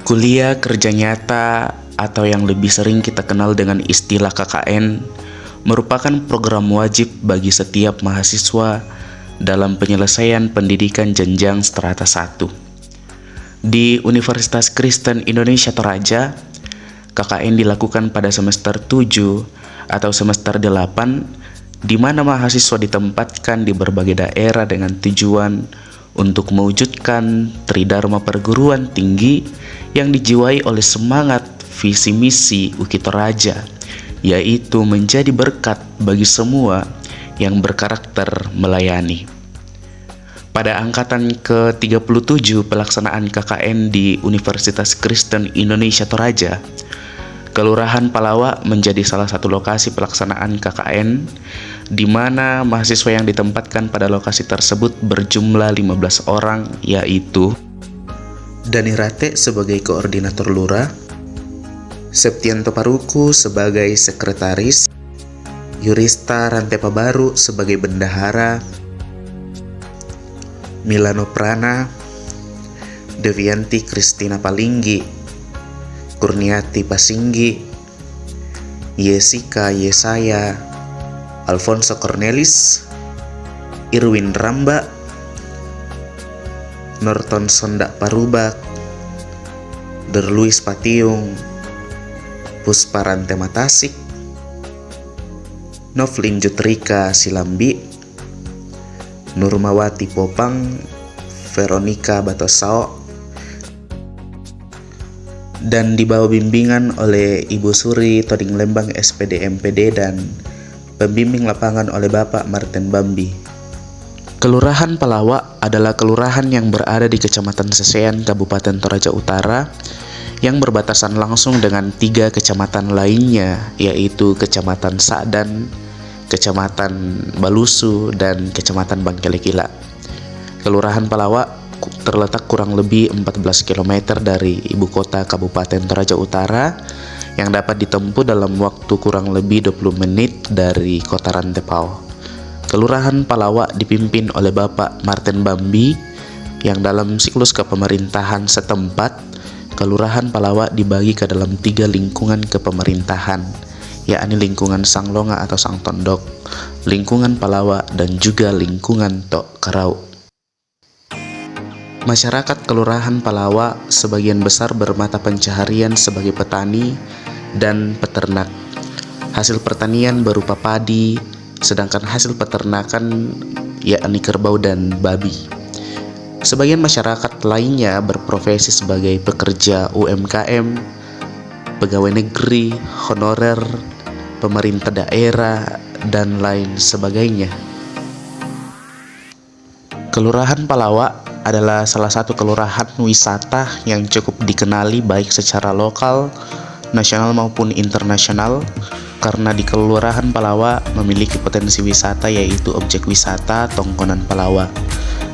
Kuliah kerja nyata atau yang lebih sering kita kenal dengan istilah KKN merupakan program wajib bagi setiap mahasiswa dalam penyelesaian pendidikan jenjang strata 1. Di Universitas Kristen Indonesia Toraja, KKN dilakukan pada semester 7 atau semester 8, di mana mahasiswa ditempatkan di berbagai daerah dengan tujuan untuk mewujudkan tridharma perguruan tinggi yang dijiwai oleh semangat visi misi UKI Toraja, yaitu menjadi berkat bagi semua yang berkarakter melayani. Pada angkatan ke-37 pelaksanaan KKN di Universitas Kristen Indonesia Toraja, Kelurahan Palawa menjadi salah satu lokasi pelaksanaan KKN, di mana mahasiswa yang ditempatkan pada lokasi tersebut berjumlah 15 orang, yaitu Dani Rate sebagai koordinator lurah, Septianto Paruku sebagai sekretaris, Yurista Rantepa Baru sebagai bendahara, Milano Prana, Devianti Kristina Palinggi, Kurniati Pasinggi, Yesika Yesaya, Alfonso Cornelis, Irwin Ramba, Norton Sondak Parubak, Derluis Patiung, Puspa Rantema Tasik, Novlin Jutrika Silambi, Nurmawati Popang, Veronica Batosao, dan di bawah bimbingan oleh Ibu Suri Toding Lembang SPD MPD dan pembimbing lapangan oleh Bapak Martin Bambi. Kelurahan Palawa adalah kelurahan yang berada di Kecamatan Sesean, Kabupaten Toraja Utara, yang berbatasan langsung dengan 3 kecamatan lainnya, yaitu Kecamatan Sa'dan, Kecamatan Balusu, dan Kecamatan Bangkelekila. Kelurahan Palawa terletak kurang lebih 14 km dari ibu kota Kabupaten Toraja Utara, yang dapat ditempuh dalam waktu kurang lebih 20 menit dari kota Rantepao. Kelurahan Palawa dipimpin oleh Bapak Martin Bambi, yang dalam siklus kepemerintahan setempat, Kelurahan Palawa dibagi ke dalam 3 lingkungan kepemerintahan, yakni lingkungan Sanglonga atau Sang Tondok, lingkungan Palawa, dan juga lingkungan Tok Karau. Masyarakat Kelurahan Palawa sebagian besar bermata pencaharian sebagai petani dan peternak. Hasil pertanian berupa padi, sedangkan hasil peternakan yakni kerbau dan babi. Sebagian masyarakat lainnya berprofesi sebagai pekerja UMKM, pegawai negeri, honorer, pemerintah daerah, dan lain sebagainya. Kelurahan Palawa adalah salah satu kelurahan wisata yang cukup dikenali baik secara lokal, nasional maupun internasional, karena di Kelurahan Palawa memiliki potensi wisata, yaitu objek wisata Tongkonan Palawa,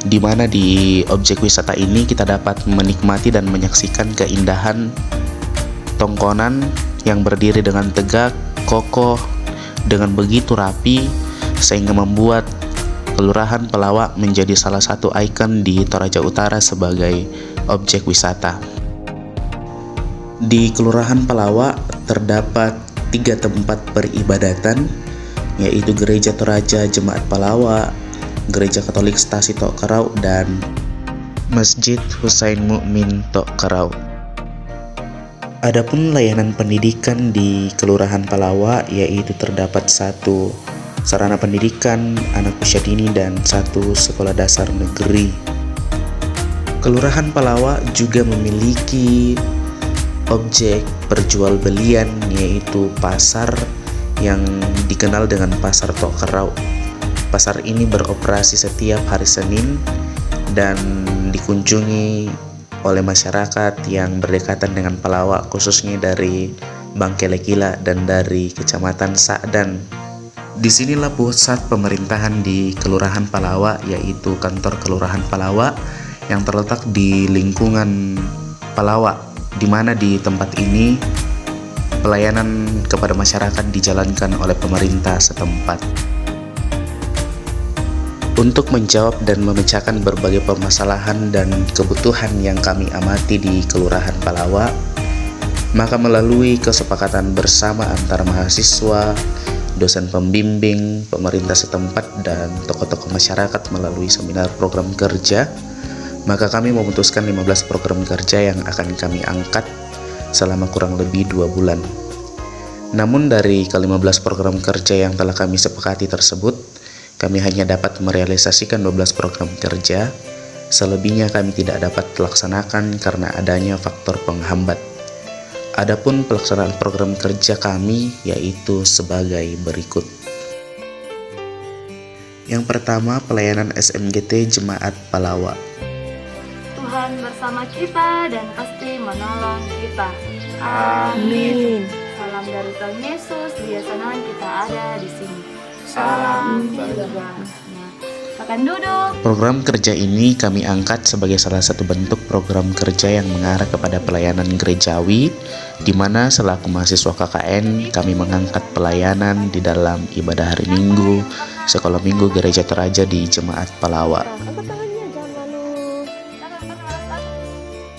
di mana di objek wisata ini kita dapat menikmati dan menyaksikan keindahan Tongkonan yang berdiri dengan tegak, kokoh, dengan begitu rapi, sehingga membuat Kelurahan Palawa menjadi salah satu ikon di Toraja Utara sebagai objek wisata. Di Kelurahan Palawa terdapat 3 tempat peribadatan, yaitu Gereja Toraja Jemaat Palawa, Gereja Katolik Stasi Tok Karau, dan Masjid Husain Mukmin Tok Karau. Adapun layanan pendidikan di Kelurahan Palawa, yaitu terdapat 1 sarana pendidikan anak usia dini dan 1 sekolah dasar negeri. Kelurahan Palawa juga memiliki objek perjualbelian, yaitu pasar yang dikenal dengan Pasar Tok Karau. Pasar ini beroperasi setiap hari Senin dan dikunjungi oleh masyarakat yang berdekatan dengan Palawa, khususnya dari Bangkelekila dan dari Kecamatan Sa'dan. Disinilah pusat pemerintahan di Kelurahan Palawa, yaitu kantor Kelurahan Palawa yang terletak di lingkungan Palawa, di mana di tempat ini pelayanan kepada masyarakat dijalankan oleh pemerintah setempat. Untuk menjawab dan memecahkan berbagai permasalahan dan kebutuhan yang kami amati di Kelurahan Palawa, maka melalui kesepakatan bersama antara mahasiswa, dosen pembimbing, pemerintah setempat, dan tokoh-tokoh masyarakat melalui seminar program kerja, maka kami memutuskan 15 program kerja yang akan kami angkat selama kurang lebih 2 bulan. Namun dari ke-15 program kerja yang telah kami sepakati tersebut, kami hanya dapat merealisasikan 12 program kerja, selebihnya kami tidak dapat laksanakan karena adanya faktor penghambat. Adapun pelaksanaan program kerja kami yaitu sebagai berikut. Yang pertama, pelayanan SMGT Jemaat Palawa. Tuhan bersama kita dan pasti menolong kita. Amin. Salam dari Tuhan Yesus, Dia senang kita ada di sini. Salam berdoa. Silakan duduk. Program kerja ini kami angkat sebagai salah satu bentuk program kerja yang mengarah kepada pelayanan gerejawi, di mana selaku mahasiswa KKN kami mengangkat pelayanan di dalam ibadah hari Minggu, sekolah Minggu Gereja Toraja di Jemaat Palawa.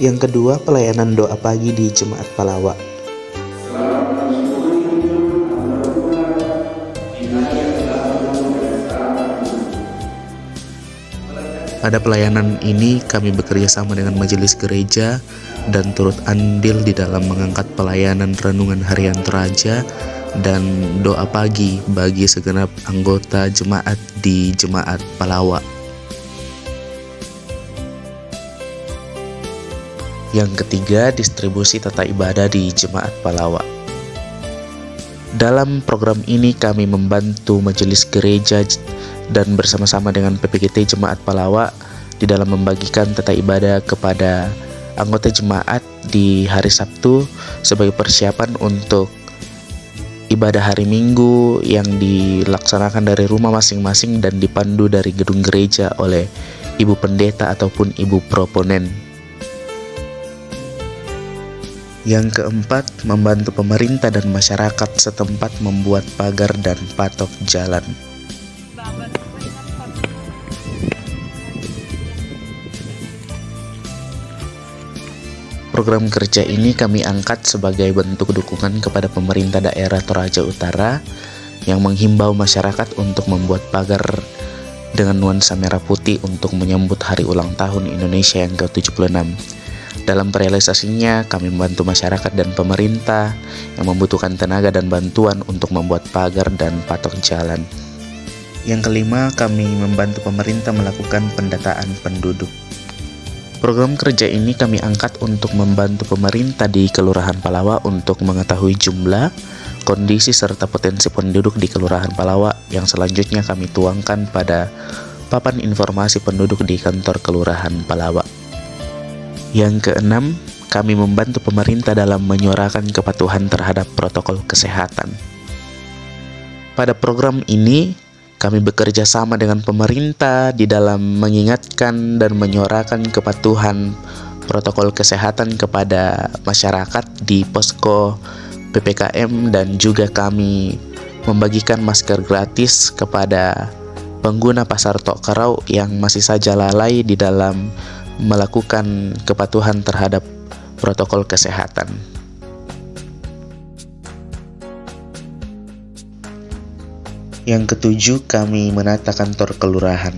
Yang kedua, pelayanan doa pagi di Jemaat Palawa. Pada pelayanan ini kami bekerja sama dengan majelis gereja dan turut andil di dalam mengangkat pelayanan renungan harian Toraja dan doa pagi bagi segenap anggota jemaat di Jemaat Palawa. Yang ketiga, distribusi tata ibadah di Jemaat Palawa. Dalam program ini kami membantu majelis gereja dan bersama-sama dengan PPGT Jemaat Palawa di dalam membagikan tata ibadah kepada anggota jemaat di hari Sabtu sebagai persiapan untuk ibadah hari Minggu yang dilaksanakan dari rumah masing-masing dan dipandu dari gedung gereja oleh Ibu Pendeta ataupun Ibu Proponen. Yang keempat, membantu pemerintah dan masyarakat setempat membuat pagar dan patok jalan. Program kerja ini kami angkat sebagai bentuk dukungan kepada pemerintah daerah Toraja Utara yang menghimbau masyarakat untuk membuat pagar dengan nuansa merah putih untuk menyambut hari ulang tahun Indonesia yang ke-76. Dalam realisasinya, kami membantu masyarakat dan pemerintah yang membutuhkan tenaga dan bantuan untuk membuat pagar dan patok jalan. Yang kelima, kami membantu pemerintah melakukan pendataan penduduk. Program kerja ini kami angkat untuk membantu pemerintah di Kelurahan Palawa untuk mengetahui jumlah, kondisi serta potensi penduduk di Kelurahan Palawa yang selanjutnya kami tuangkan pada papan informasi penduduk di kantor Kelurahan Palawa. Yang keenam, kami membantu pemerintah dalam menyuarakan kepatuhan terhadap protokol kesehatan. Pada program ini, kami bekerja sama dengan pemerintah di dalam mengingatkan dan menyuarakan kepatuhan protokol kesehatan kepada masyarakat di posko PPKM, dan juga kami membagikan masker gratis kepada pengguna pasar Tok Karau yang masih saja lalai di dalam melakukan kepatuhan terhadap protokol kesehatan. Yang ketujuh, kami menata kantor kelurahan.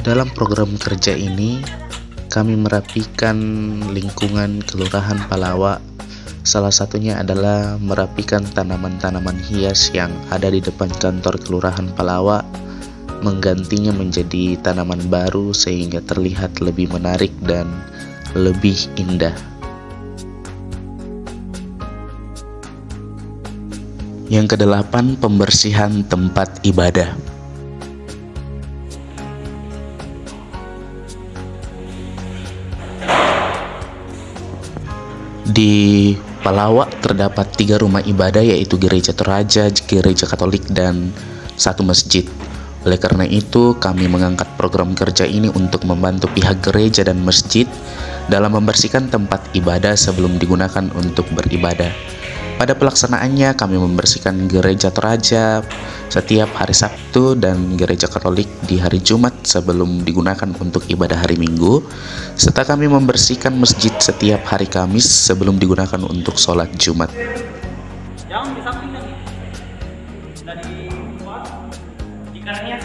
Dalam program kerja ini, kami merapikan lingkungan Kelurahan Palawa. Salah satunya adalah merapikan tanaman-tanaman hias yang ada di depan kantor Kelurahan Palawa, menggantinya menjadi tanaman baru sehingga terlihat lebih menarik dan lebih indah. Yang kedelapan, pembersihan tempat ibadah. Di Palawa terdapat 3 rumah ibadah, yaitu Gereja Toraja, Gereja Katolik, dan 1 masjid. Oleh karena itu, kami mengangkat program kerja ini untuk membantu pihak gereja dan masjid dalam membersihkan tempat ibadah sebelum digunakan untuk beribadah. Pada pelaksanaannya, kami membersihkan gereja Toraja setiap hari Sabtu dan gereja Katolik di hari Jumat sebelum digunakan untuk ibadah hari Minggu, serta kami membersihkan masjid setiap hari Kamis sebelum digunakan untuk sholat Jumat. Jangan di samping lagi. Dari di kanannya.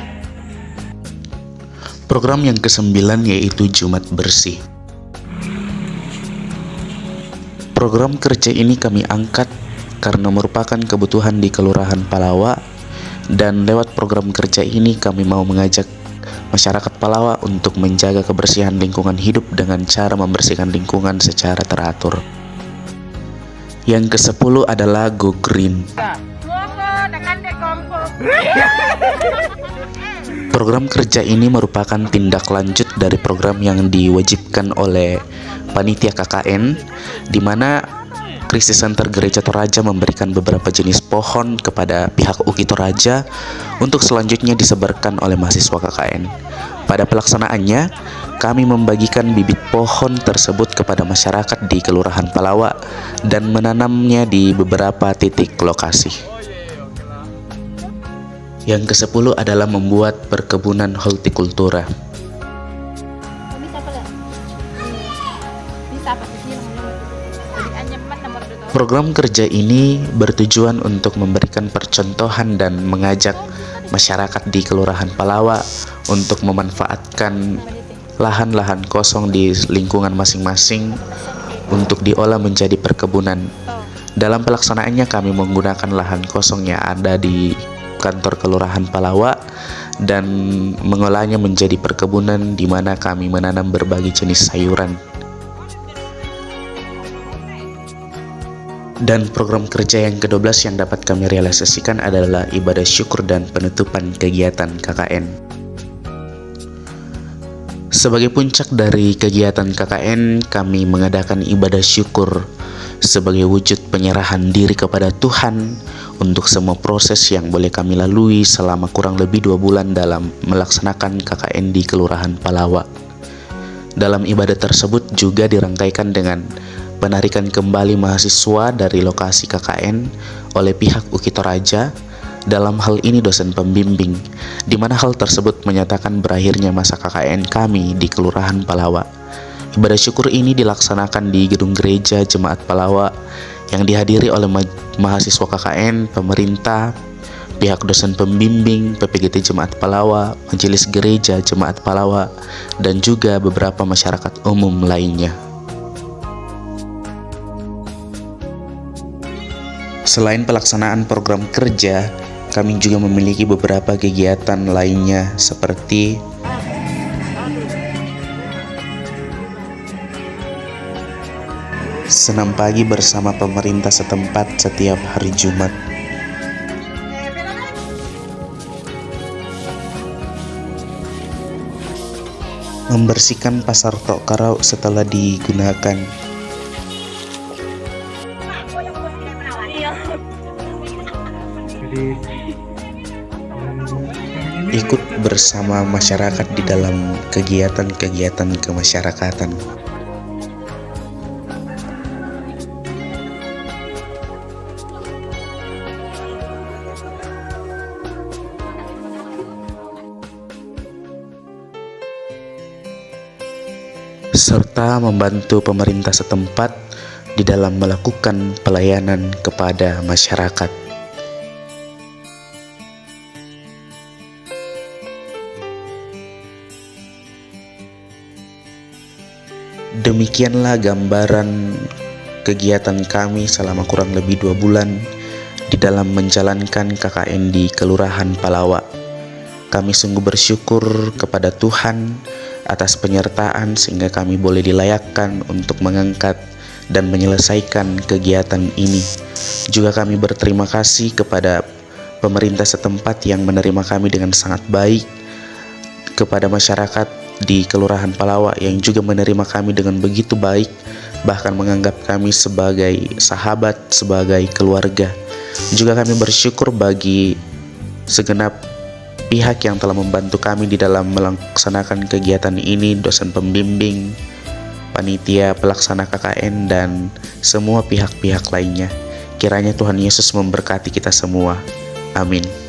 Program yang ke-9 yaitu Jumat Bersih. Program kerja ini kami angkat karena merupakan kebutuhan di Kelurahan Palawa, dan lewat program kerja ini kami mau mengajak masyarakat Palawa untuk menjaga kebersihan lingkungan hidup dengan cara membersihkan lingkungan secara teratur. Yang ke-10 adalah Go Green. Program kerja ini merupakan tindak lanjut dari program yang diwajibkan oleh Panitia KKN, di mana Krisis Center Gereja Toraja memberikan beberapa jenis pohon kepada pihak UKI Toraja untuk selanjutnya disebarkan oleh mahasiswa KKN. Pada pelaksanaannya, kami membagikan bibit pohon tersebut kepada masyarakat di Kelurahan Palawa dan menanamnya di beberapa titik lokasi. Yang ke-10 adalah membuat perkebunan hortikultura. Program kerja ini bertujuan untuk memberikan percontohan dan mengajak masyarakat di Kelurahan Palawa untuk memanfaatkan lahan-lahan kosong di lingkungan masing-masing untuk diolah menjadi perkebunan. Dalam pelaksanaannya kami menggunakan lahan kosong yang ada di kantor Kelurahan Palawa dan mengolahnya menjadi perkebunan di mana kami menanam berbagai jenis sayuran. Dan program kerja yang ke-12 yang dapat kami realisasikan adalah ibadah syukur dan penutupan kegiatan KKN. Sebagai puncak dari kegiatan KKN, kami mengadakan ibadah syukur sebagai wujud penyerahan diri kepada Tuhan untuk semua proses yang boleh kami lalui selama kurang lebih 2 bulan dalam melaksanakan KKN di Kelurahan Palawa. Dalam ibadah tersebut juga dirangkaikan dengan penarikan kembali mahasiswa dari lokasi KKN oleh pihak UKI Toraja, dalam hal ini dosen pembimbing, di mana hal tersebut menyatakan berakhirnya masa KKN kami di Kelurahan Palawa. Ibadah syukur ini dilaksanakan di gedung gereja Jemaat Palawa yang dihadiri oleh mahasiswa KKN, pemerintah, pihak dosen pembimbing, PPGT Jemaat Palawa, Majelis Gereja Jemaat Palawa, dan juga beberapa masyarakat umum lainnya. Selain pelaksanaan program kerja, kami juga memiliki beberapa kegiatan lainnya seperti senam pagi bersama pemerintah setempat setiap hari Jumat. Membersihkan pasar Tok Karau setelah digunakan. Ikut bersama masyarakat di dalam kegiatan-kegiatan kemasyarakatan. Serta membantu pemerintah setempat di dalam melakukan pelayanan kepada masyarakat. Demikianlah gambaran kegiatan kami selama kurang lebih 2 bulan di dalam menjalankan KKN di Kelurahan Palawa. Kami sungguh bersyukur kepada Tuhan atas penyertaan sehingga kami boleh dilayakkan untuk mengangkat dan menyelesaikan kegiatan ini. Juga kami berterima kasih kepada pemerintah setempat yang menerima kami dengan sangat baik, kepada masyarakat di Kelurahan Palawa yang juga menerima kami dengan begitu baik, bahkan menganggap kami sebagai sahabat, sebagai keluarga. Juga kami bersyukur bagi segenap pihak yang telah membantu kami di dalam melaksanakan kegiatan ini, dosen pembimbing, panitia pelaksana KKN, dan semua pihak-pihak lainnya. Kiranya Tuhan Yesus memberkati kita semua. Amin.